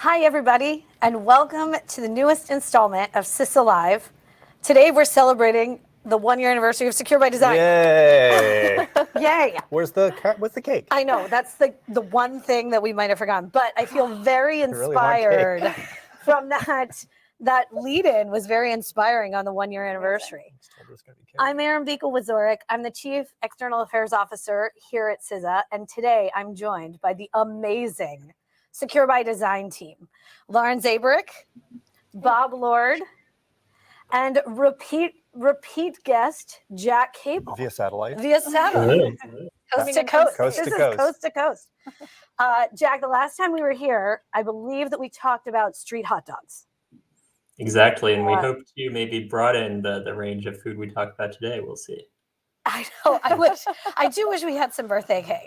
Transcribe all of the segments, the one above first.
Hi, everybody, and welcome to the newest installment of CISA Live. Today, we're celebrating the one-year anniversary of Secure by Design. Yay! Yay! What's the cake? I know, that's the one thing that we might have forgotten, but I feel very inspired from that lead-in was very inspiring on the one-year anniversary. I'm Erin Beekle-Wazorek. I'm the Chief External Affairs Officer here at CISA, and today I'm joined by the amazing Secure by Design team. Lauren Zabrick, Bob Lord, and repeat guest, Jack Cable. Via satellite. Coast to coast. This is coast to coast. Jack, the last time we were here, I believe that we talked about street hot dogs. Exactly, and we hope to maybe broaden the range of food we talk about today. We'll see. I know. I do wish we had some birthday cake.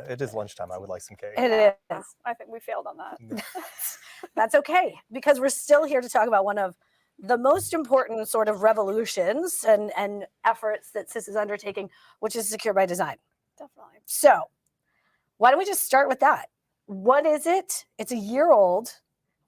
It is lunchtime. I would like some cake. It is. I think we failed on that. That's okay, because we're still here to talk about one of the most important sort of revolutions and efforts that CISA is undertaking, which is Secure by Design. Definitely. So why don't we just start with that? What is it? It's a year old.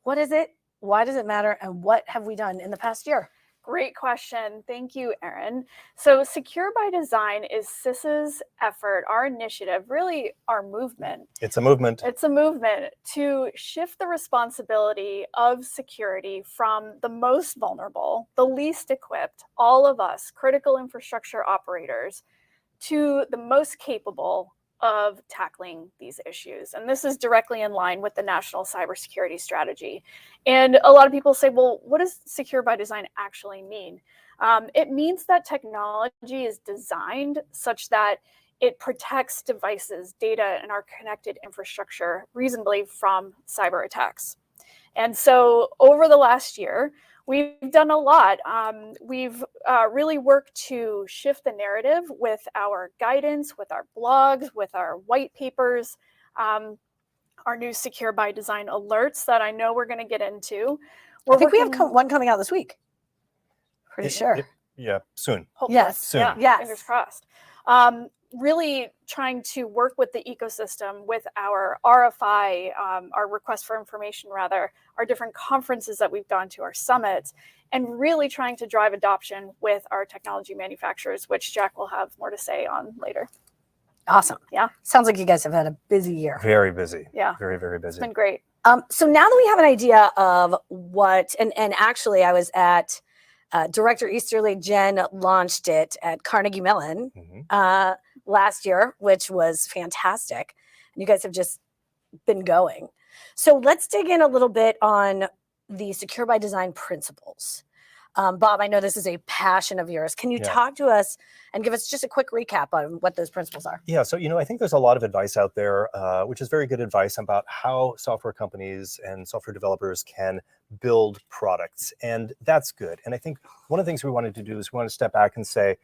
What is it? Why does it matter? And what have we done in the past year? Great question. Thank you, Erin. So Secure by Design is CISA's effort, our initiative, really our movement. It's a movement. It's a movement to shift the responsibility of security from the most vulnerable, the least equipped, all of us, critical infrastructure operators, to the most capable of tackling these issues. And this is directly in line with the National Cybersecurity Strategy. And a lot of people say, well, what does Secure by Design actually mean? It means that technology is designed such that it protects devices, data, and our connected infrastructure reasonably from cyber attacks. And so over the last year, we've done a lot. We've really worked to shift the narrative with our guidance, with our blogs, with our white papers, our new Secure by Design alerts that I know we're going to get into. I think we have one coming out this week. Pretty sure. Yeah, soon. Hopefully. Yes. Soon. Yeah, yes. Fingers crossed. Really trying to work with the ecosystem, with our RFI, our request for information, rather, our different conferences that we've gone to, our summits, and really trying to drive adoption with our technology manufacturers, which Jack will have more to say on later. Awesome. Yeah. Sounds like you guys have had a busy year. Very busy. Yeah. Very, very busy. It's been great. So now that we have an idea of what, and actually I was at Director Easterly Jen launched it at Carnegie Mellon last year, which was fantastic. And you guys have just been going. So let's dig in a little bit on the Secure by Design principles. Bob, I know this is a passion of yours. Can you talk to us and give us just a quick recap on what those principles are? Yeah, so I think there's a lot of advice out there, which is very good advice about how software companies and software developers can build products, and that's good. And I think one of the things we wanted to do is we want to step back and say,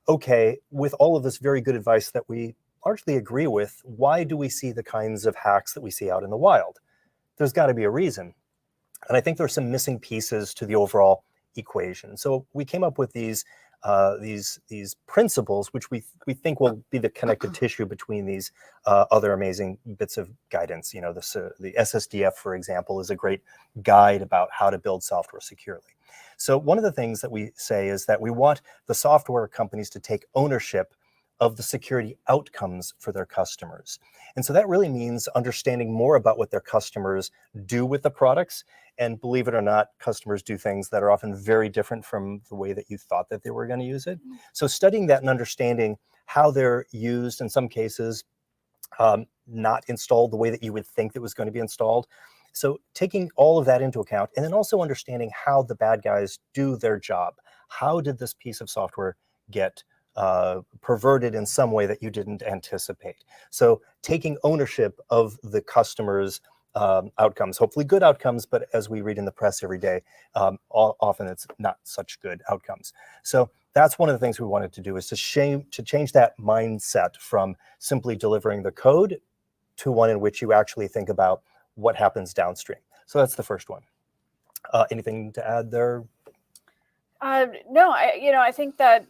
okay, with all of this very good advice that we largely agree with, why do we see the kinds of hacks that we see out in the wild? There's got to be a reason. And I think there's some missing pieces to the overall equation. So we came up with these principles, which we think will be the connective tissue between these other amazing bits of guidance. The SSDF, for example, is a great guide about how to build software securely. So one of the things that we say is that we want the software companies to take ownership of the security outcomes for their customers. And so that really means understanding more about what their customers do with the products. And believe it or not, customers do things that are often very different from the way that you thought that they were going to use it. So studying that and understanding how they're used, in some cases, not installed the way that you would think that was going to be installed. So taking all of that into account, and then also understanding how the bad guys do their job. How did this piece of software get perverted in some way that you didn't anticipate? So taking ownership of the customer's outcomes, hopefully good outcomes, but as we read in the press every day, often it's not such good outcomes. So that's one of the things we wanted to do, is to change that mindset from simply delivering the code to one in which you actually think about what happens downstream. So that's the first one. Anything to add there? No, I think that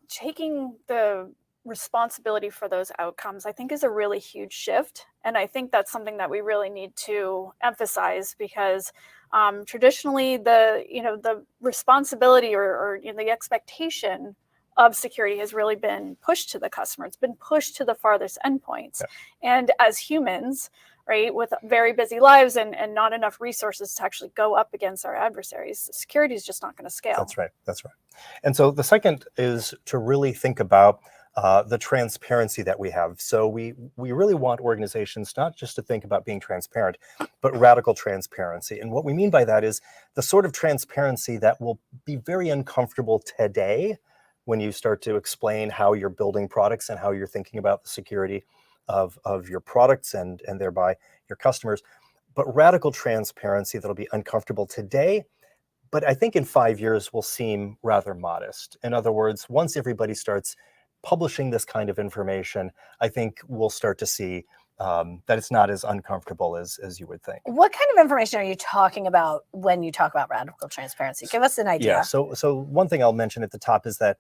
taking the responsibility for those outcomes, I think, is a really huge shift. And I think that's something that we really need to emphasize, because traditionally the responsibility or the expectation of security has really been pushed to the customer. It's been pushed to the farthest endpoints. Yeah. And as humans, right, with very busy lives and not enough resources to actually go up against our adversaries, security is just not going to scale. That's right. That's right. And so the second is to really think about the transparency that we have. So we really want organizations not just to think about being transparent, but radical transparency. And what we mean by that is the sort of transparency that will be very uncomfortable today when you start to explain how you're building products and how you're thinking about the security of your products and thereby your customers, but radical transparency that'll be uncomfortable today, but I think in 5 years will seem rather modest. In other words, once everybody starts publishing this kind of information, I think we'll start to see that it's not as uncomfortable as you would think. What kind of information are you talking about when you talk about radical transparency? Give us an idea. Yeah, so one thing I'll mention at the top is that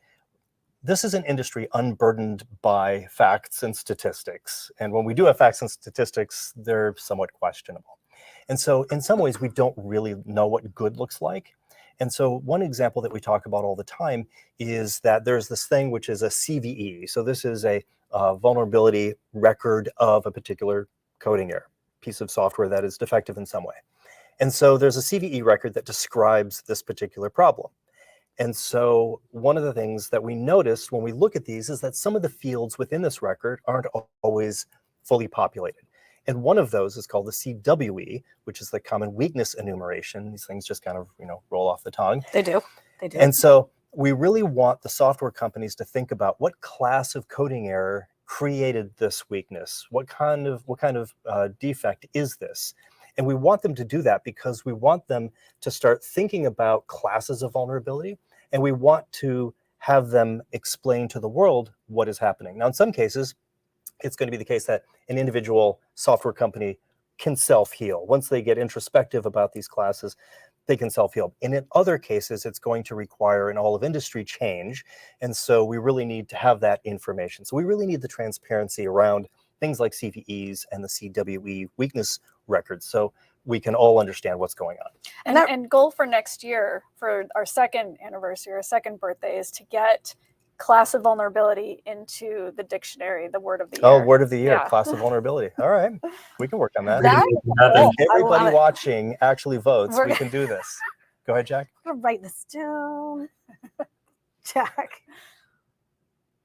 this is an industry unburdened by facts and statistics. And when we do have facts and statistics, they're somewhat questionable. And so in some ways, we don't really know what good looks like. And so one example that we talk about all the time is that there's this thing which is a CVE. So this is a vulnerability record of a particular coding error, piece of software that is defective in some way. And so there's a CVE record that describes this particular problem. And so one of the things that we noticed when we look at these is that some of the fields within this record aren't always fully populated. And one of those is called the CWE, which is the common weakness enumeration. These things just kind of, roll off the tongue. They do. They do. And so we really want the software companies to think about what class of coding error created this weakness. What kind of defect is this? And we want them to do that because we want them to start thinking about classes of vulnerability, and we want to have them explain to the world what is happening. Now, in some cases, it's going to be the case that an individual software company can self-heal. Once they get introspective about these classes, they can self-heal. And in other cases, it's going to require an all-of-industry change. And so we really need to have that information. So we really need the transparency around things like CVEs and the CWE weakness records, so we can all understand what's going on. And goal for next year, for our second anniversary, our second birthday, is to get class of vulnerability into the dictionary, the word of the year. Oh, word of the year, Yeah. class of vulnerability. All right, we can work on that. That- If everybody I love it. watching actually votes, We're- we can do this. Go ahead, Jack. I'm gonna write this down. Jack.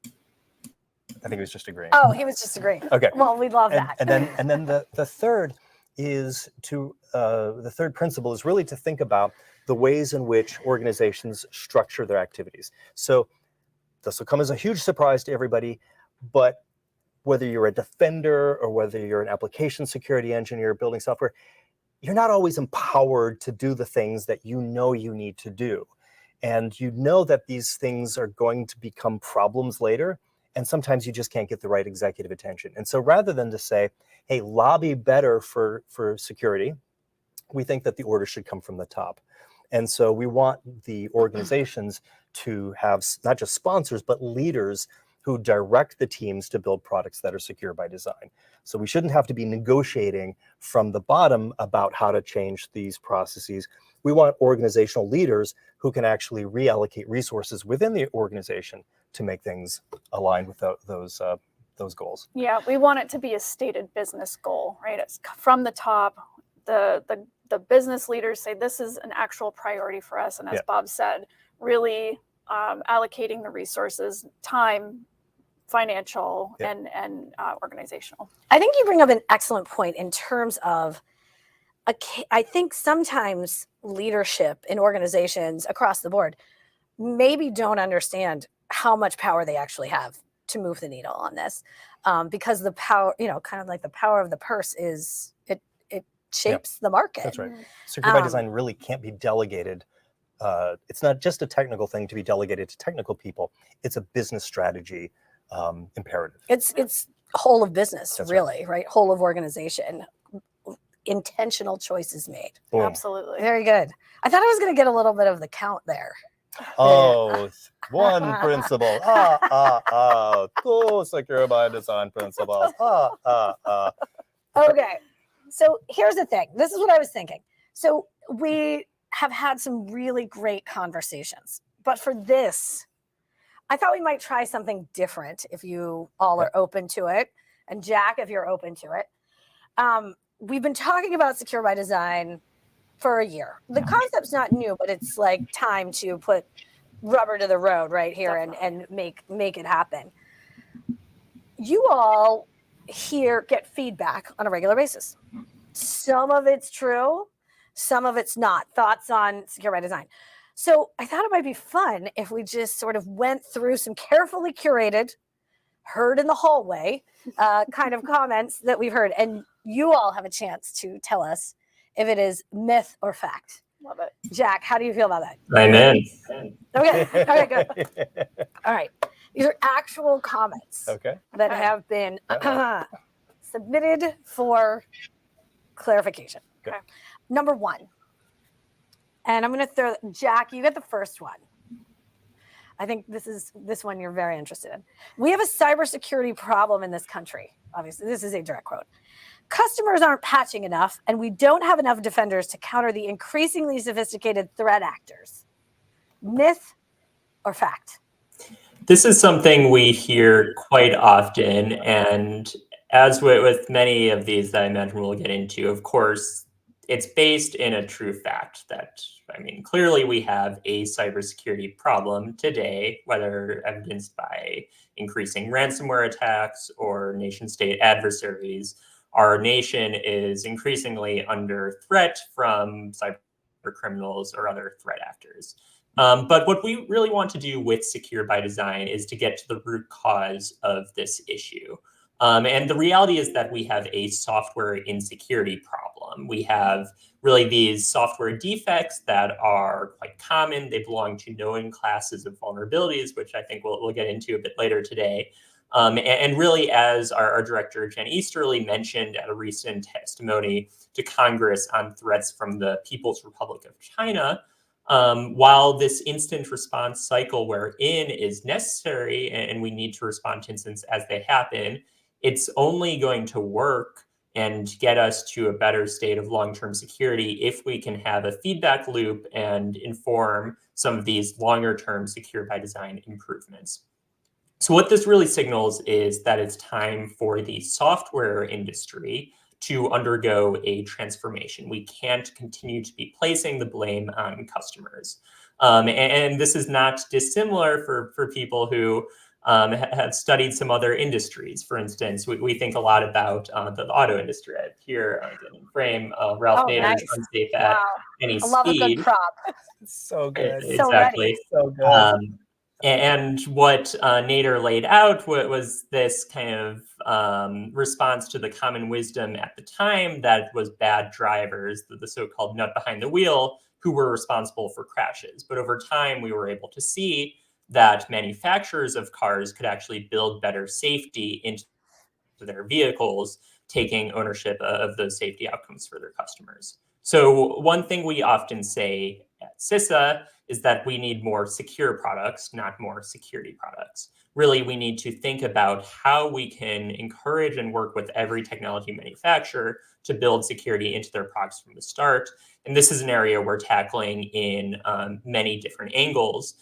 I think he was just agreeing. Oh, he was just agreeing. Okay. Well, we love And, that. and then the third is the third principle is really to think about the ways in which organizations structure their activities. So this will come as a huge surprise to everybody, but whether you're a defender or whether you're an application security engineer building software, you're not always empowered to do the things that you know you need to do. And you know that these things are going to become problems later. And sometimes you just can't get the right executive attention. And so rather than to say, hey, lobby better for security, we think that the order should come from the top. And so we want the organizations to have not just sponsors, but leaders who direct the teams to build products that are secure by design. So we shouldn't have to be negotiating from the bottom about how to change these processes. We want organizational leaders who can actually reallocate resources within the organization to make things aligned with those goals. Yeah, we want it to be a stated business goal, right? It's from the top. The business leaders say this is an actual priority for us, and as Bob said, really allocating the resources, time, financial, and organizational. I think you bring up an excellent point in terms of, I think sometimes leadership in organizations across the board maybe don't understand how much power they actually have to move the needle on this, because the power, kind of like the power of the purse is it shapes the market. That's right. Secure by design really can't be delegated. It's not just a technical thing to be delegated to technical people. It's a business strategy imperative. It's whole of business, That's really, right? Whole of organization. Intentional choices made. Boom. Absolutely. Very good. I thought I was going to get a little bit of the count there. Oh, one principle. Two secure by design principles. Okay. So here's the thing. This is what I was thinking. So we have had some really great conversations, but for this, I thought we might try something different if you all are open to it. And Jack, if you're open to it. We've been talking about secure by design for a year. The concept's not new, but it's like time to put rubber to the road right here and make it happen. You all here get feedback on a regular basis. Some of it's true, some of it's not. Thoughts on secure by design. So I thought it might be fun if we just sort of went through some carefully curated, heard in the hallway kind of comments that we've heard. And you all have a chance to tell us if it is myth or fact. Love it. Jack, how do you feel about that? I'm in. Okay, good. All right. These are actual comments that have been submitted for clarification. Okay. Number one, and I'm going to throw, Jack, you get the first one. I think this one you're very interested in. We have a cybersecurity problem in this country. Obviously, this is a direct quote. Customers aren't patching enough, and we don't have enough defenders to counter the increasingly sophisticated threat actors. Myth or fact? This is something we hear quite often, and as with many of these that I imagine we'll get into, of course, it's based in a true fact that, I mean, clearly we have a cybersecurity problem today, whether evidenced by increasing ransomware attacks or nation-state adversaries. Our nation is increasingly under threat from cyber criminals or other threat actors. But what we really want to do with Secure by Design is to get to the root cause of this issue. And the reality is that we have a software insecurity problem. We have really these software defects that are quite common. They belong to known classes of vulnerabilities, which I think we'll get into a bit later today. And really, as our director, Jen Easterly, mentioned at a recent testimony to Congress on threats from the People's Republic of China, while this instant response cycle we're in is necessary and we need to respond to incidents as they happen, it's only going to work and get us to a better state of long-term security if we can have a feedback loop and inform some of these longer-term secure by design improvements. So what this really signals is that it's time for the software industry to undergo a transformation. We can't continue to be placing the blame on customers. And this is not dissimilar for people who have studied some other industries. For instance, we think a lot about the auto industry. Here in frame, Ralph Nader's unsafe at any speed. I love a good prop. So good. Exactly. So good. And what Nader laid out was this kind of response to the common wisdom at the time that was bad drivers, the so-called nut behind the wheel, who were responsible for crashes. But over time, we were able to see that manufacturers of cars could actually build better safety into their vehicles, taking ownership of those safety outcomes for their customers. So one thing we often say at CISA is that we need more secure products, not more security products. Really, we need to think about how we can encourage and work with every technology manufacturer to build security into their products from the start. And this is an area we're tackling in many different angles.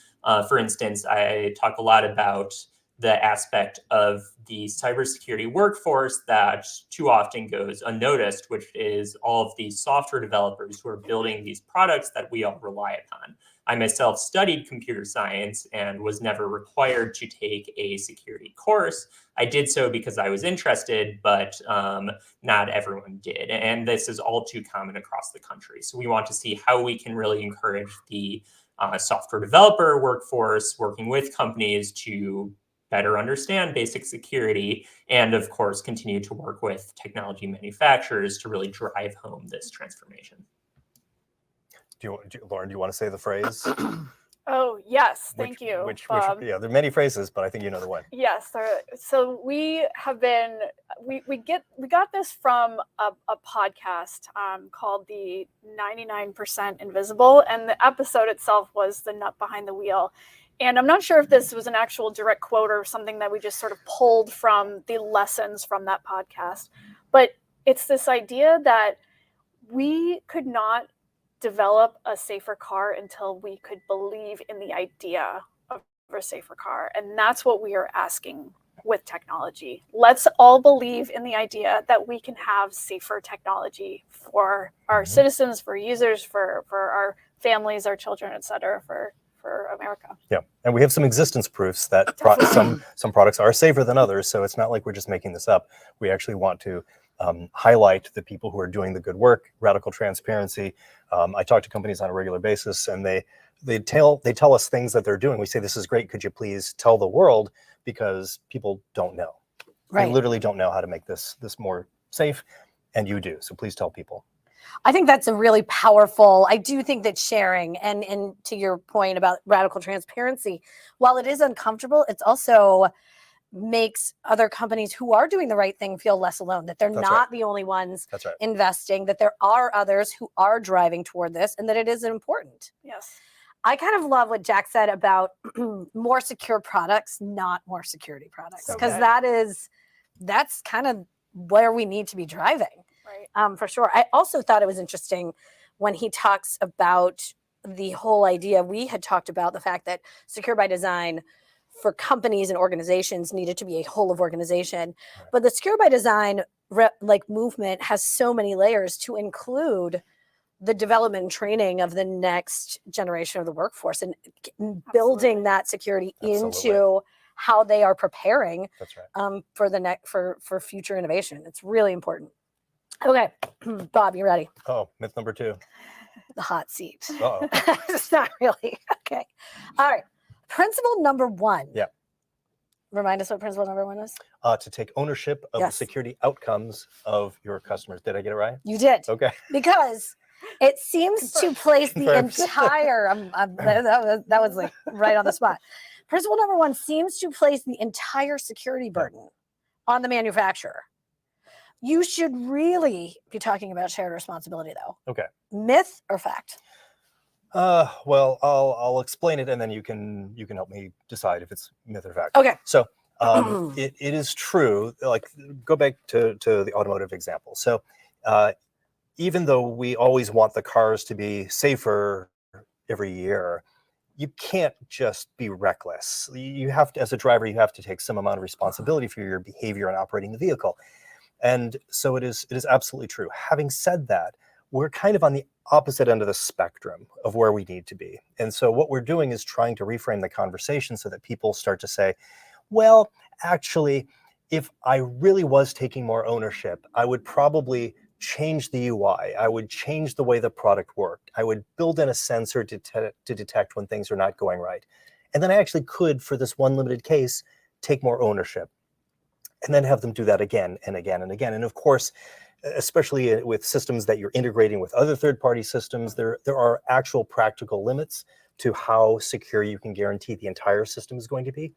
For instance, I talk a lot about the aspect of the cybersecurity workforce that too often goes unnoticed, which is all of these software developers who are building these products that we all rely upon. I myself studied computer science and was never required to take a security course. I did so because I was interested, but not everyone did. And this is all too common across the country. So we want to see how we can really encourage the software developer workforce working with companies to better understand basic security, and of course, continue to work with technology manufacturers to really drive home this transformation. Lauren, do you want to say the phrase? Oh, yes. Thank you. Yeah, there are many phrases, but I think you know the one. Yes. So we have been, we got this from a podcast called the 99% Invisible, and the episode itself was the nut behind the wheel. And I'm not sure if this was an actual direct quote or something that we just sort of pulled from the lessons from that podcast. But it's this idea that we could not develop a safer car until we could believe in the idea of a safer car. And that's what we are asking with technology. Let's all believe in the idea that we can have safer technology for our citizens, for users, for our families, our children, et cetera, for America. Yeah, and we have some existence proofs that some products are safer than others, so it's not like we're just making this up. We actually want to highlight the people who are doing the good work, radical transparency. I talk to companies on a regular basis, and they tell us things that they're doing. We say, this is great, could you please tell the world, because people don't know. Right. They literally don't know how to make this more safe, and you do, so please tell people. I think that's a really powerful, I do think that sharing, and to your point about radical transparency, while it is uncomfortable, it's also makes other companies who are doing the right thing feel less alone, that they're not the only ones investing, that there are others who are driving toward this, and that it is important. Yes. I kind of love what Jack said about more secure products, not more security products, because that's kind of where we need to be driving. Right. For sure. I also thought it was interesting when he talks about the whole idea. We had talked about the fact that secure by design for companies and organizations needed to be a whole of organization. Right. But the secure by design movement has so many layers to include the development and training of the next generation of the workforce, and building that security into how they are preparing for future innovation. It's really important. Okay, Bob, you ready? Oh, myth number 2. The hot seat. Uh-oh. It's not really. Okay. All right. Principle number 1. Yeah. Remind us what principle number 1 is. To take ownership of the security outcomes of your customers. Did I get it right? You did. Okay. Because it seems to place the entire, that was like right on the spot. Principle number 1 seems to place the entire security burden on the manufacturer. You should really be talking about shared responsibility, though. Okay. Myth or fact? Well, I'll explain it, and then you can help me decide if it's myth or fact. Okay. So it is true. Like, go back to the automotive example. So even though we always want the cars to be safer every year, you can't just be reckless. You have to, as a driver, you have to take some amount of responsibility for your behavior in operating the vehicle. And so it is absolutely true. Having said that, we're kind of on the opposite end of the spectrum of where we need to be. And so what we're doing is trying to reframe the conversation so that people start to say, well, actually, if I really was taking more ownership, I would probably change the UI. I would change the way the product worked. I would build in a sensor to detect when things are not going right. And then I actually could, for this one limited case, take more ownership. And then have them do that again and again and again. And of course, especially with systems that you're integrating with other third-party systems, there are actual practical limits to how secure you can guarantee the entire system is going to be.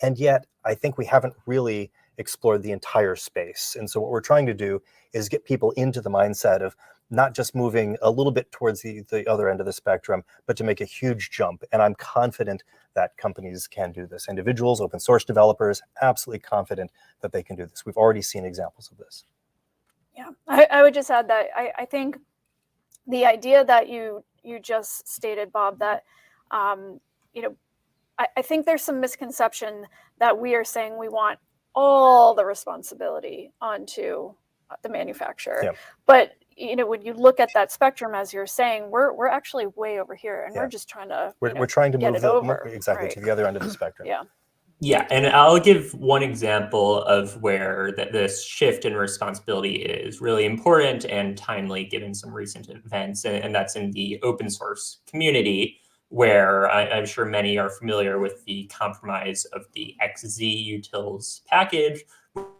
And yet, I think we haven't really explored the entire space. And so what we're trying to do is get people into the mindset of not just moving a little bit towards the other end of the spectrum, but to make a huge jump. And I'm confident that companies can do this. Individuals, open source developers, absolutely confident that they can do this. We've already seen examples of this. Yeah, I would just add that I think the idea that you just stated, Bob, that I think there's some misconception that we are saying we want all the responsibility onto the manufacturer. Yeah. But when you look at that spectrum, as you're saying, we're actually way over here, and we're just trying to we're trying to move to the other end of the spectrum. Yeah. Yeah, and I'll give one example of where this shift in responsibility is really important and timely given some recent events, and that's in the open source community, where I'm sure many are familiar with the compromise of the XZ utils package,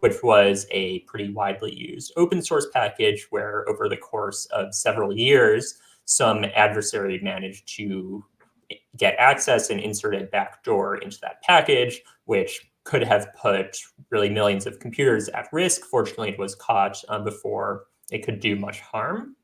which was a pretty widely used open source package where over the course of several years, some adversary managed to get access and insert a backdoor into that package, which could have put really millions of computers at risk. Fortunately, it was caught before it could do much harm.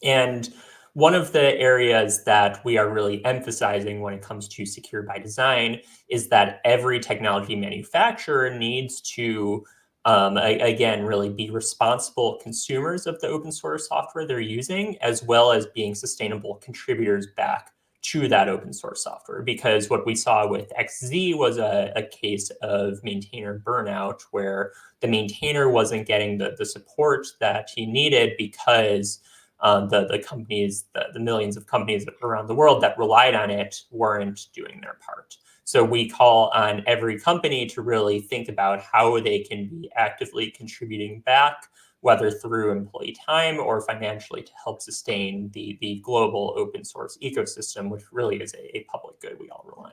And one of the areas that we are really emphasizing when it comes to secure by design is that every technology manufacturer needs to Again, really be responsible consumers of the open source software they're using, as well as being sustainable contributors back to that open source software. Because what we saw with XZ was a case of maintainer burnout, where the maintainer wasn't getting the support that he needed because the companies, the millions of companies around the world that relied on it weren't doing their part. So we call on every company to really think about how they can be actively contributing back, whether through employee time or financially, to help sustain the global open source ecosystem, which really is a public good we all rely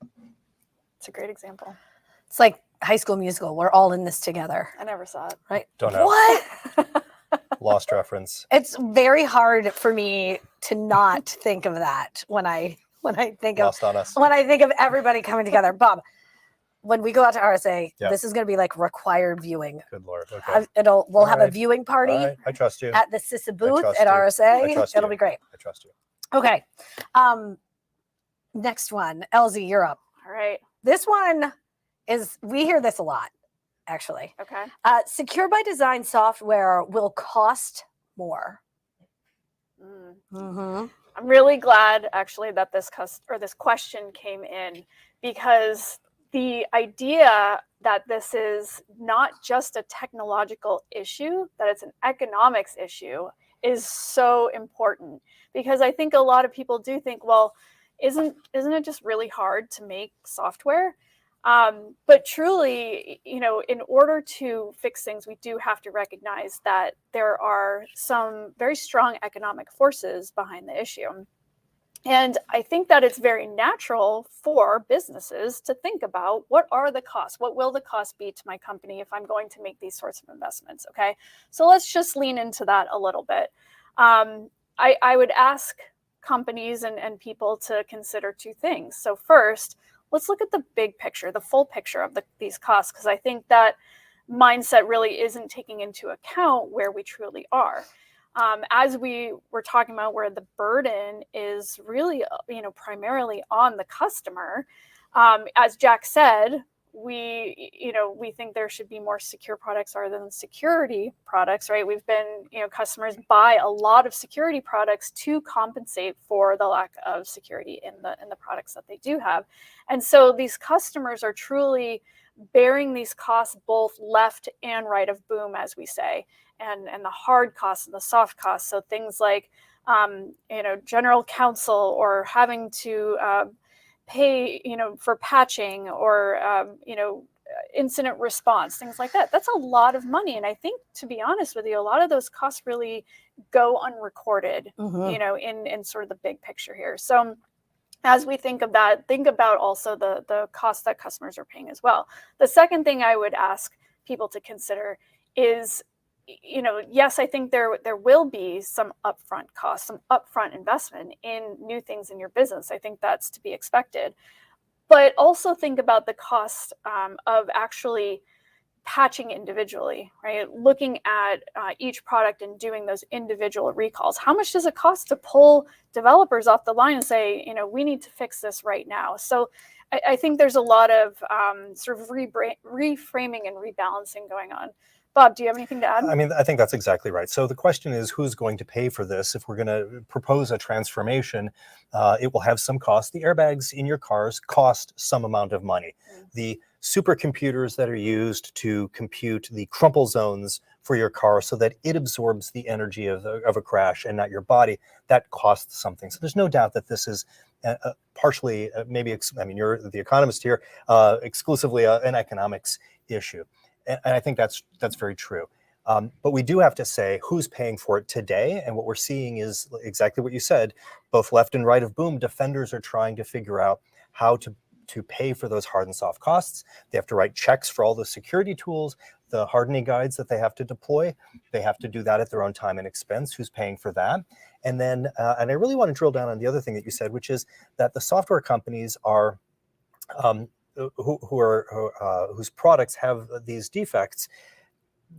on. It's a great example. It's like High School Musical. We're all in this together. I never saw it. Right? Don't know. What? Lost reference. It's very hard for me to not think of that when I think Lost on us. when I think of everybody coming together. Bob, when we go out to RSA, Yeah. this is going to be like required viewing. Good Lord. Okay. We'll have a right. viewing party All right. I trust you. at the CISA booth trust at you. RSA. I trust It'll you. be great. I trust you. Okay. Next one, LZ Europe. All right. This one we hear this a lot, actually. Okay. Secure by design software will cost more. Mm-hmm. I'm really glad actually that this question came in, because the idea that this is not just a technological issue, that it's an economics issue, is so important. Because I think a lot of people do think, well, isn't it just really hard to make software? But truly, in order to fix things, we do have to recognize that there are some very strong economic forces behind the issue. And I think that it's very natural for businesses to think about, what are the costs? What will the cost be to my company if I'm going to make these sorts of investments? Okay, so let's just lean into that a little bit. I would ask companies and people to consider two things. So first, let's look at the big picture, the full picture of these costs, because I think that mindset really isn't taking into account where we truly are. As we were talking about, where the burden is really, primarily on the customer. As Jack said, we think there should be more secure products rather than security products, right? We've been, customers buy a lot of security products to compensate for the lack of security in the products that they do have. And so these customers are truly bearing these costs, both left and right of boom, as we say, and the hard costs and the soft costs. So things like, general counsel, or having to pay, for patching, or, incident response, things like that. That's a lot of money. And I think, to be honest with you, a lot of those costs really go unrecorded, in sort of the big picture here. So as we think of that, think about also the costs that customers are paying as well. The second thing I would ask people to consider is, yes, I think there will be some upfront costs, some upfront investment in new things in your business. I think that's to be expected. But also think about the cost of actually patching individually, right? Looking at each product and doing those individual recalls. How much does it cost to pull developers off the line and say, we need to fix this right now? So I think there's a lot of sort of reframing and rebalancing going on. Bob, do you have anything to add? I mean, I think that's exactly right. So the question is, who's going to pay for this? If we're going to propose a transformation, it will have some cost. The airbags in your cars cost some amount of money. The supercomputers that are used to compute the crumple zones for your car so that it absorbs the energy of a crash and not your body, that costs something. So there's no doubt that this is partially, you're the economist here, exclusively an economics issue. And I think that's very true. But we do have to say who's paying for it today. And what we're seeing is exactly what you said. Both left and right of boom, defenders are trying to figure out how to pay for those hard and soft costs. They have to write checks for all the security tools, the hardening guides that they have to deploy. They have to do that at their own time and expense. Who's paying for that? And then, and I really want to drill down on the other thing that you said, which is that the software companies are whose products have these defects,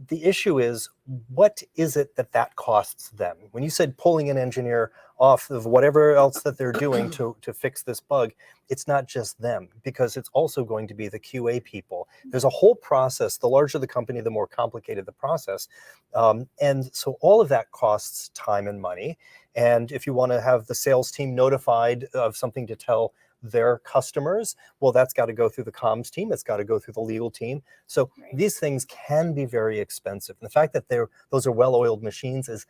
the issue is, what is it that costs them? When you said pulling an engineer off of whatever else that they're doing to fix this bug, it's not just them, because it's also going to be the QA people. There's a whole process. The larger the company, the more complicated the process. And so all of that costs time and money. And if you want to have the sales team notified of something to tell their customers, well, that's got to go through the comms team. It's got to go through the legal team. So these things can be very expensive. And the fact that those are well-oiled machines is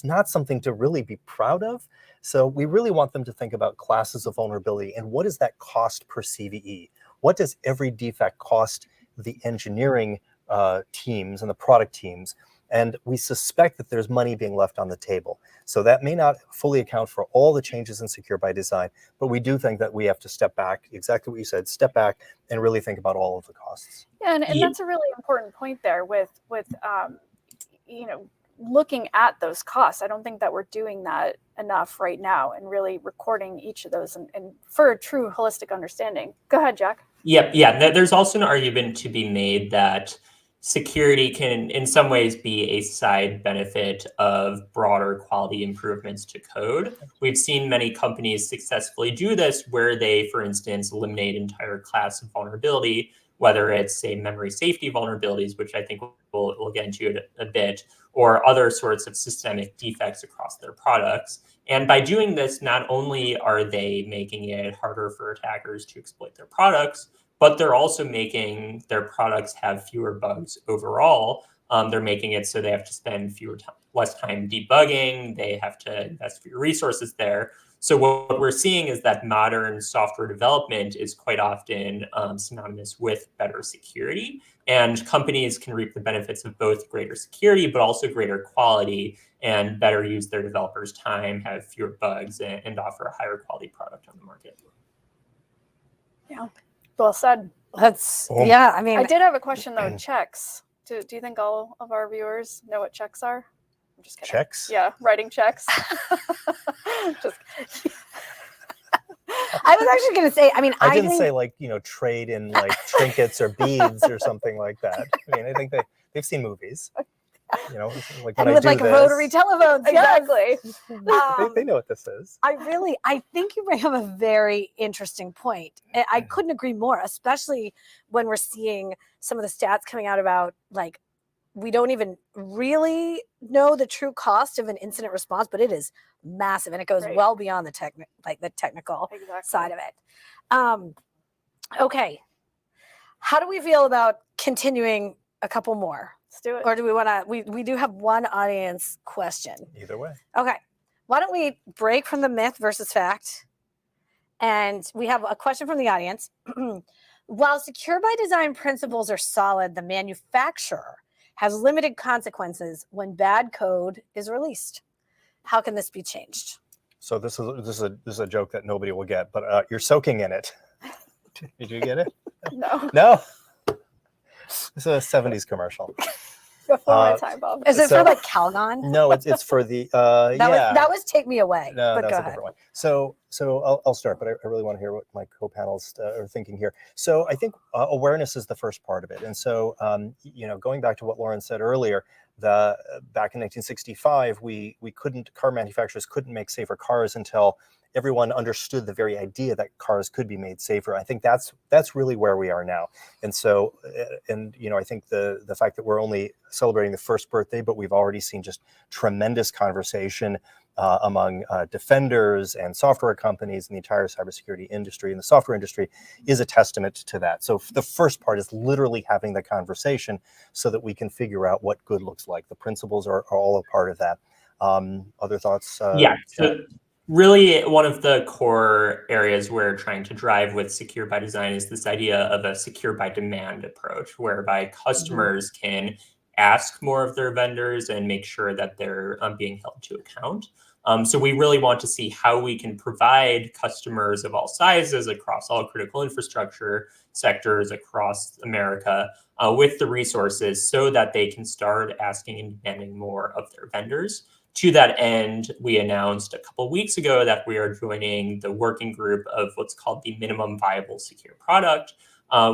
not something to really be proud of. So we really want them to think about classes of vulnerability and what is that cost per CVE? What does every defect cost the engineering teams and the product teams? And we suspect that there's money being left on the table. So that may not fully account for all the changes in Secure by Design, but we do think that we have to step back, exactly what you said, step back and really think about all of the costs. Yeah, and that's a really important point there with looking at those costs. I don't think that we're doing that enough right now and really recording each of those and for a true holistic understanding. Go ahead, Jack. Yeah. There's also an argument to be made that security can, in some ways, be a side benefit of broader quality improvements to code. We've seen many companies successfully do this, where they, for instance, eliminate entire class of vulnerability, whether it's, say, memory safety vulnerabilities, which I think we'll get into a bit, or other sorts of systemic defects across their products. And by doing this, not only are they making it harder for attackers to exploit their products, but they're also making their products have fewer bugs overall. They're making it so they have to spend less time debugging. They have to invest fewer resources there. So what we're seeing is that modern software development is quite often synonymous with better security. And companies can reap the benefits of both greater security, but also greater quality, and better use their developers' time, have fewer bugs, and offer a higher quality product on the market. Yeah. Well said. Yeah, I mean, I did have a question though. Checks. Do you think all of our viewers know what checks are? I'm just kidding. Checks? Yeah, writing checks. Just I was actually going to say, I mean, I didn't say trade in trinkets or beads or something like that. I mean, I think they've seen movies. Like when and with I do this, rotary telephones. exactly. they know what this is. I think you bring up a very interesting point. I couldn't agree more, especially when we're seeing some of the stats coming out about we don't even really know the true cost of an incident response, but it is massive and it goes well beyond the technical side of it. Okay. How do we feel about continuing a couple more? Let's do it. Or do we want to, we do have one audience question. Either way. Okay. Why don't we break from the myth versus fact? And we have a question from the audience. While Secure by Design principles are solid, the manufacturer has limited consequences when bad code is released. How can this be changed? So this is a joke that nobody will get, but you're soaking in it. Did you get it? No. No? This is a 70s commercial. Before my time, Bob. Is it for Calgon? No, it's for the that was Take Me Away. No, but that's go a ahead. different one. So I'll start, but I really want to hear what my co-panelists are thinking here. So I think awareness is the first part of it. And so going back to what Lauren said earlier, back in 1965, car manufacturers couldn't make safer cars until everyone understood the very idea that cars could be made safer. I think that's really where we are now. And so, I think the fact that we're only celebrating the first birthday, but we've already seen just tremendous conversation among defenders and software companies and the entire cybersecurity industry and the software industry is a testament to that. So the first part is literally having the conversation so that we can figure out what good looks like. The principles are all a part of that. Other thoughts? So really, one of the core areas we're trying to drive with Secure by Design is this idea of a secure by demand approach, whereby customers can ask more of their vendors and make sure that they're being held to account. So we really want to see how we can provide customers of all sizes across all critical infrastructure sectors across America with the resources so that they can start asking and demanding more of their vendors. To that end, we announced a couple of weeks ago that we are joining the working group of what's called the Minimum Viable Secure Product,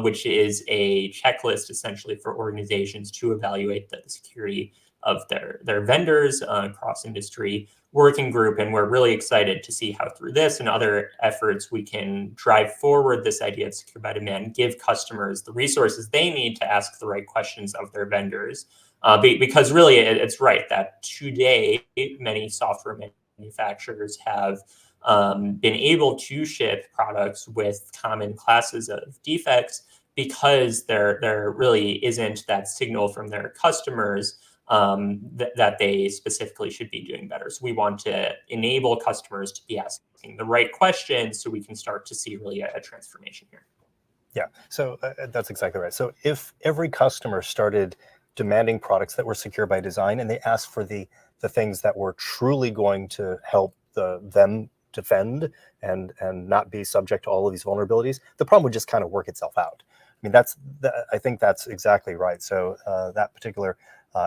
which is a checklist essentially for organizations to evaluate the security of their vendors, cross-industry working group. And we're really excited to see how through this and other efforts we can drive forward this idea of secure by demand, give customers the resources they need to ask the right questions of their vendors. Because really it's right that today many software manufacturers have been able to ship products with common classes of defects because there really isn't that signal from their customers that they specifically should be doing better. So we want to enable customers to be asking the right questions so we can start to see really a transformation here. Yeah, so that's exactly right. So if every customer started demanding products that were secure by design and they asked for the things that were truly going to help them defend and not be subject to all of these vulnerabilities, the problem would just kind of work itself out. I mean, I think that's exactly right. So that particular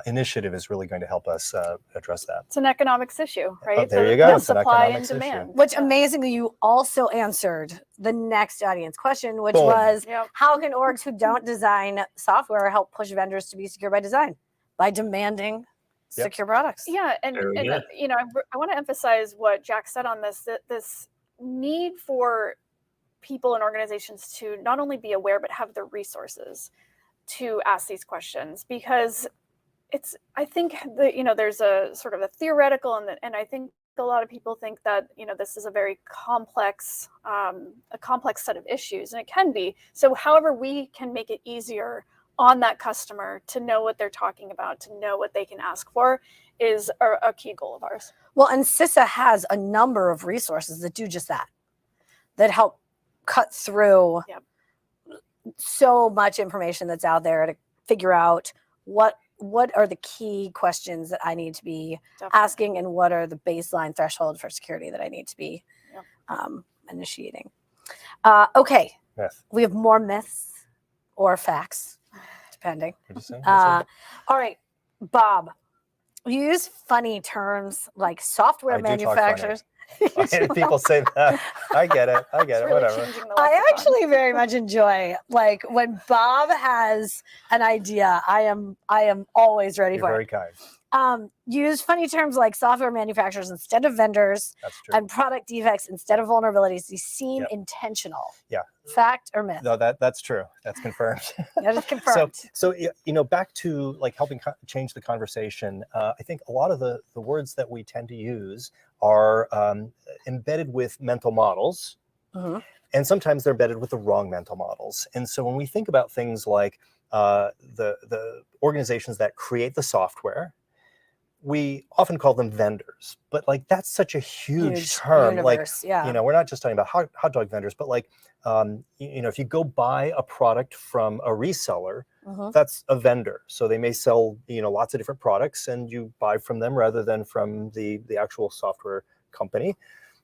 initiative is really going to help us address that. It's an economics issue, right? Oh, there you go. It's an supply economics and issue. demand. Which amazingly, you also answered the next audience question, which Boom. was, Yep. how can orgs who don't design software help push vendors to be secure by design? By demanding secure products. Yeah, and you know, I want to emphasize what Jack said on this, that this need for people and organizations to not only be aware, but have the resources to ask these questions, because I think that, you know, there's a sort of a theoretical, and I think a lot of people think that, you know, this is a very complex, set of issues, and it can be. So however we can make it easier on that customer to know what they're talking about, to know what they can ask for, is a key goal of ours. Well, and CISA has a number of resources that do just that, that help cut through so much information that's out there to figure out what are the key questions that I need to be asking, and what are the baseline threshold for security that I need to be initiating. Okay, we have more myths or facts, depending. All right, Bob, you use funny terms like software manufacturers. People say that. I get it. Really, whatever. I actually very much enjoy, like, when Bob has an idea, I am always ready for it. Very kind. Use funny terms like software manufacturers instead of vendors, and product defects instead of vulnerabilities. These seem intentional. Yeah. Fact or myth? No, that's true. That's confirmed. That is confirmed. So you know, back to like helping change the conversation. I think a lot of the words that we tend to use are embedded with mental models, and sometimes they're embedded with the wrong mental models. And so when we think about things like the organizations that create the software, we often call them vendors, but like that's such a huge term. Universe, like, you know, we're not just talking about hot dog vendors, but like, you know, if you go buy a product from a reseller, that's a vendor. So they may sell, you know, lots of different products, and you buy from them rather than from the actual software company.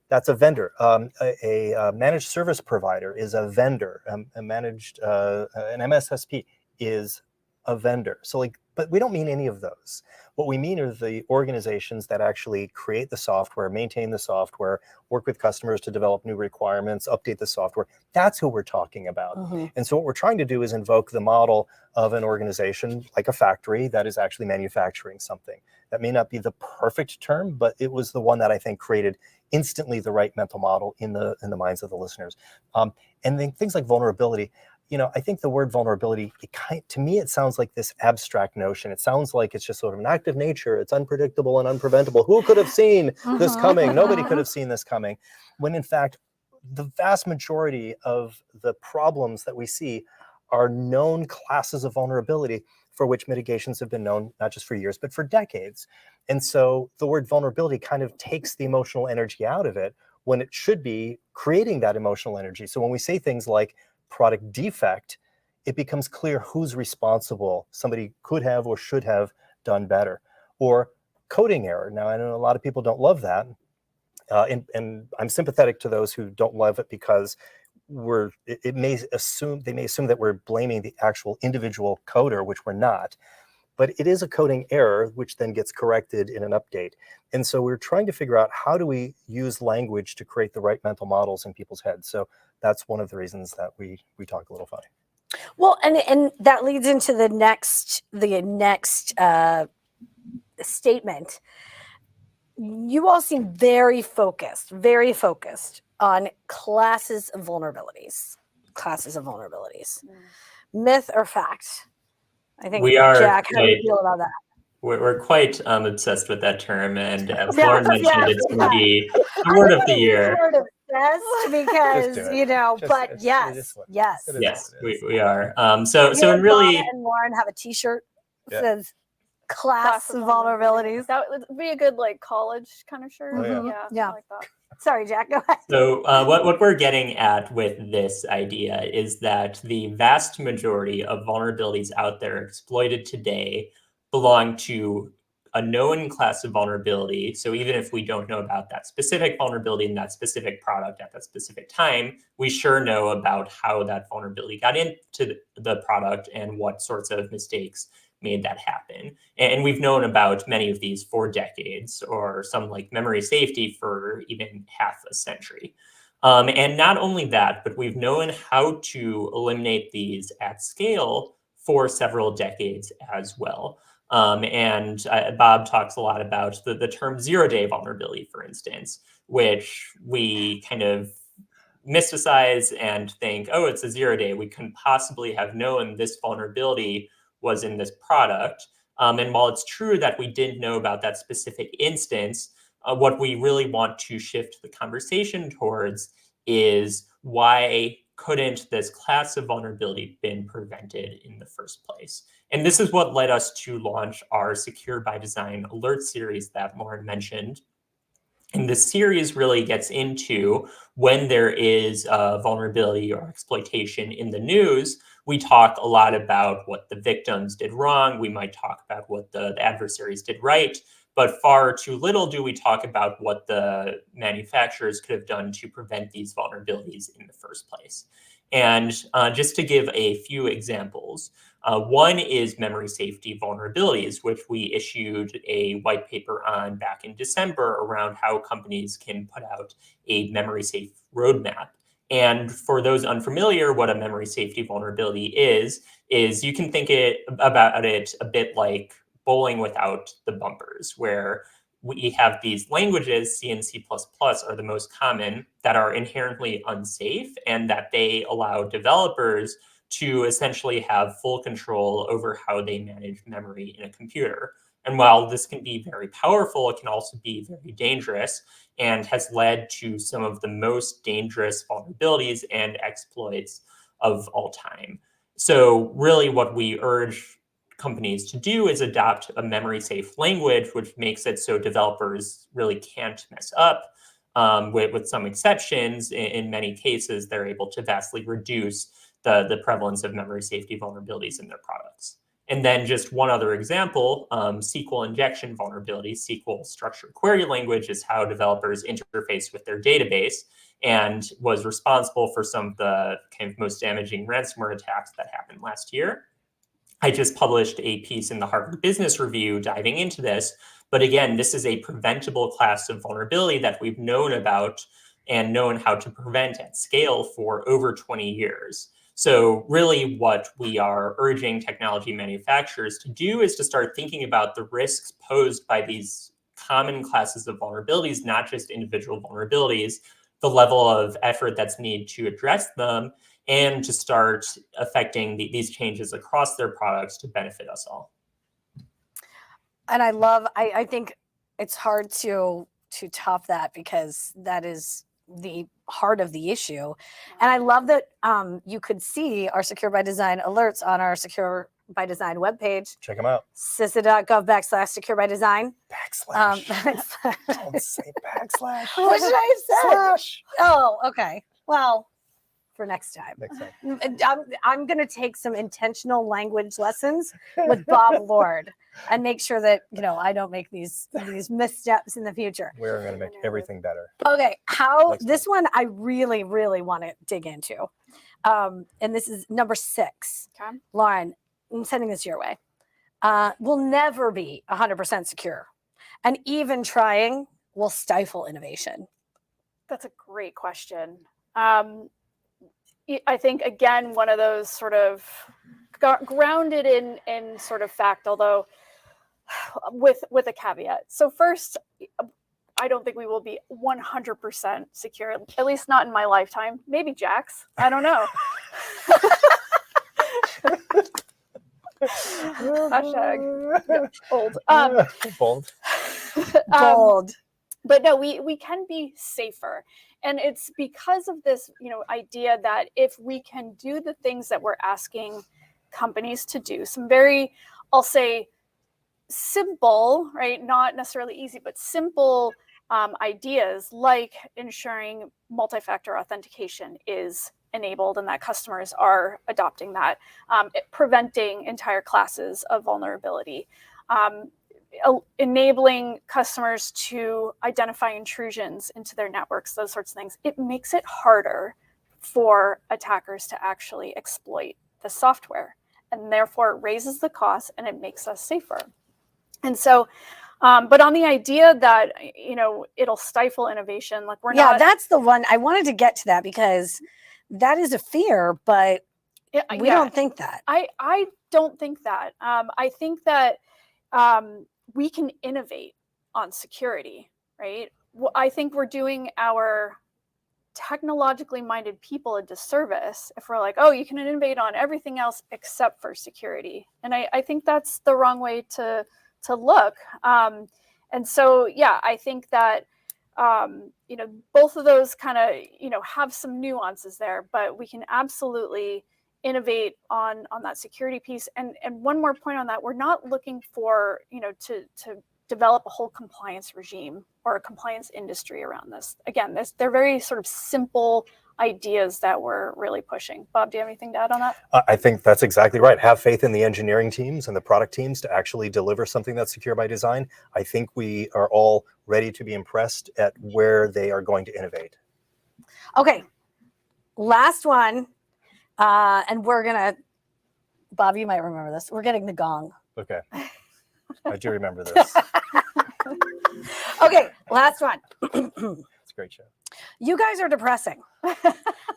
That's a vendor. A managed service provider is a vendor. An MSSP is a vendor. So like, but we don't mean any of those. What we mean are the organizations that actually create the software, maintain the software, work with customers to develop new requirements, update the software. That's who we're talking about. And so what we're trying to do is invoke the model of an organization like a factory that is actually manufacturing something. That may not be the perfect term, but it was the one that I think created instantly the right mental model in the minds of the listeners. And then things like vulnerability. You know, I think the word vulnerability, to me, it sounds like this abstract notion. It sounds like it's just sort of an act of nature. It's unpredictable and unpreventable. Who could have seen this coming? Nobody could have seen this coming. When in fact, the vast majority of the problems that we see are known classes of vulnerability for which mitigations have been known, not just for years, but for decades. And so the word vulnerability kind of takes the emotional energy out of it when it should be creating that emotional energy. So when we say things like product defect, it becomes clear who's responsible. Somebody could have or should have done better. Or coding error. Now, I know a lot of people don't love that. And I'm sympathetic to those who don't love it, because they may assume that we're blaming the actual individual coder, which we're not. But it is a coding error, which then gets corrected in an update. And so we're trying to figure out, how do we use language to create the right mental models in people's heads? So that's one of the reasons that we talk a little funny. Well, and that leads into the next statement. You all seem very focused on classes of vulnerabilities. Myth or fact? I think We are Jack, how do you feel about that? We're quite obsessed with that term, and as Yeah, Lauren mentioned, yeah, it's going to be the I word don't of the wanna use year. word obsessed because Just do it. you know, Just- but it's- yes, it is what- yes. it is Yes, what it is. we are. Me So and and really, Donna and Lauren have a T-shirt that Yeah. says "Class of Vulnerabilities." That would be a good like college kind of shirt. Oh, yeah. Yeah, Yeah. I like that. Sorry, Jack, go ahead. so what we're getting at with this idea is that the vast majority of vulnerabilities out there exploited today belong to a known class of vulnerability. So even if we don't know about that specific vulnerability in that specific product at that specific time, we sure know about how that vulnerability got into the product and what sorts of mistakes made that happen. And we've known about many of these for decades, or some like memory safety for even half a century. And not only that, but we've known how to eliminate these at scale for several decades as well. And Bob talks a lot about the term zero-day vulnerability, for instance, which we kind of mysticize and think, oh, it's a 0-day. We couldn't possibly have known this vulnerability was in this product. And while it's true that we didn't know about that specific instance, what we really want to shift the conversation towards is why couldn't this class of vulnerability been prevented in the first place? And this is what led us to launch our Secure by Design alert series that Lauren mentioned. And this series really gets into when there is a vulnerability or exploitation in the news. We talk a lot about what the victims did wrong. We might talk about what the adversaries did right, but far too little do we talk about what the manufacturers could have done to prevent these vulnerabilities in the first place. And just to give a few examples, one is memory safety vulnerabilities, which we issued a white paper on back in December around how companies can put out a memory safe roadmap. And for those unfamiliar, what a memory safety vulnerability is you can think about it a bit like bowling without the bumpers, where we have these languages, C and C++ are the most common, that are inherently unsafe, and that they allow developers to essentially have full control over how they manage memory in a computer. And while this can be very powerful, it can also be very dangerous and has led to some of the most dangerous vulnerabilities and exploits of all time. So really what we urge companies to do is adopt a memory safe language, which makes it so developers really can't mess up. With some exceptions, in many cases, they're able to vastly reduce the prevalence of memory safety vulnerabilities in their products. And then just one other example, SQL injection vulnerability. SQL structured query language is how developers interface with their database, and was responsible for some of the kind of most damaging ransomware attacks that happened last year. I just published a piece in the Harvard Business Review diving into this. But again, this is a preventable class of vulnerability that we've known about and known how to prevent at scale for over 20 years. So really what we are urging technology manufacturers to do is to start thinking about the risks posed by these common classes of vulnerabilities, not just individual vulnerabilities, the level of effort that's needed to address them, and to start affecting these changes across their products to benefit us all. And I think it's hard to top that, because that is the heart of the issue. And I love that you could see our Secure by Design alerts on our Secure by Design webpage. Check them out. CISA.gov/secure by design. Backslash. Don't say backslash. What should I have said? Slash. Oh, okay. Well, for next time. Next time. I'm going to take some intentional language lessons with Bob Lord and make sure that, I don't make these missteps in the future. We're going to make everything better. Okay. This one I really, really want to dig into. And this is number 6. Okay. Lauren, I'm sending this your way. Will never be 100% secure. And even trying will stifle innovation. That's a great question. I think, again, one of those sort of grounded in sort of fact, although with a caveat. So first, I don't think we will be 100% secure, at least not in my lifetime. Maybe Jack's. I don't know. Hashtag old. Bold. Bold. But no, we can be safer. And it's because of this, idea that if we can do the things that we're asking companies to do, some very, I'll say, simple, right? Not necessarily easy, but simple ideas like ensuring multi-factor authentication is enabled and that customers are adopting that, preventing entire classes of vulnerability, enabling customers to identify intrusions into their networks, those sorts of things. It makes it harder for attackers to actually exploit the software, and therefore it raises the cost and it makes us safer. And so, but on the idea that, it'll stifle innovation, like we're not. Yeah, that's the one. I wanted to get to that because that is a fear, but we don't think that. I don't think that. I think that we can innovate on security, right? I think we're doing our technologically minded people a disservice if we're like, oh, you can innovate on everything else except for security. And I think that's the wrong way to look. And so, yeah, I think that, both of those kind of, have some nuances there, but we can absolutely innovate on that security piece. And one more point on that, we're not looking for, to develop a whole compliance regime or a compliance industry around this. Again, they're very sort of simple ideas that we're really pushing. Bob, do you have anything to add on that? I think that's exactly right. Have faith in the engineering teams and the product teams to actually deliver something that's secure by design. I think we are all ready to be impressed at where they are going to innovate. Okay, last one. And we're going to, Bob, you might remember this. We're getting the gong. Okay. I do remember this. Okay, last one. It's a great show. You guys are depressing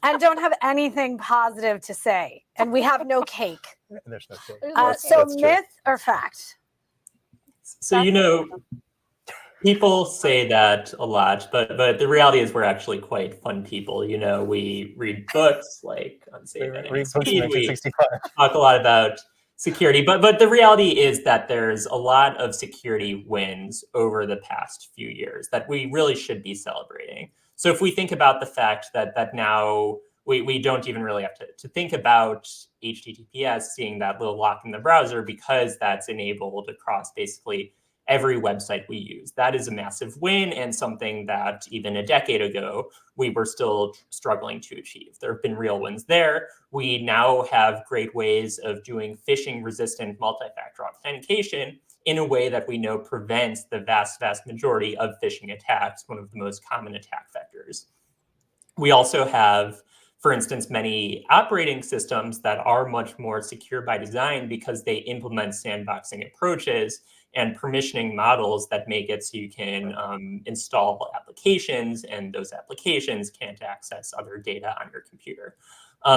and don't have anything positive to say. And we have no cake. And there's no cake. So myth or fact? So, people say that a lot, but the reality is we're actually quite fun people. We read books like Unsafe at Any Speed. We talk a lot about security, but the reality is that there's a lot of security wins over the past few years that we really should be celebrating. So if we think about the fact that now we don't even really have to think about HTTPS, seeing that little lock in the browser, because that's enabled across basically every website we use. That is a massive win and something that even a decade ago, we were still struggling to achieve. There have been real wins there. We now have great ways of doing phishing-resistant multi-factor authentication in a way that we know prevents the vast, vast majority of phishing attacks, one of the most common attack vectors. We also have, for instance, many operating systems that are much more secure by design because they implement sandboxing approaches and permissioning models that make it so you can install applications, and those applications can't access other data on your computer.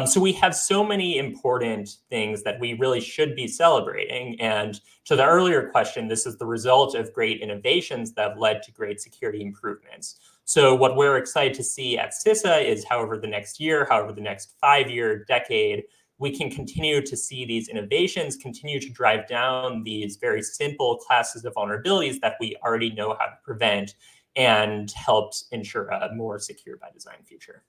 So we have so many important things that we really should be celebrating. And to the earlier question, this is the result of great innovations that have led to great security improvements. So what we're excited to see at CISA is, however the next year, however the next 5-year decade, we can continue to see these innovations continue to drive down these very simple classes of vulnerabilities that we already know how to prevent and help ensure a more secure by design future.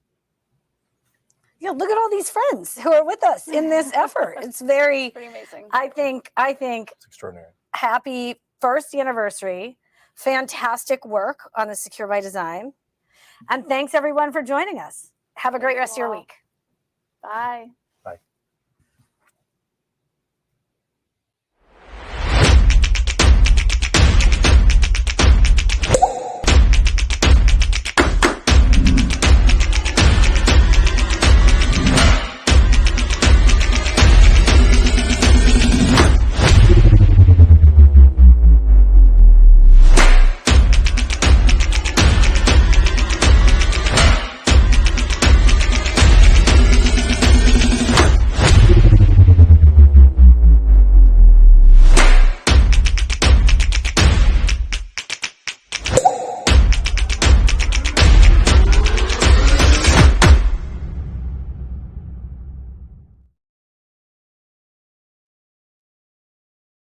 Yeah, look at all these friends who are with us in this effort. It's very pretty amazing. I think It's extraordinary. Happy first anniversary. Fantastic work on the Secure by Design. And thanks everyone for joining us. Have a great rest of your week. Bye.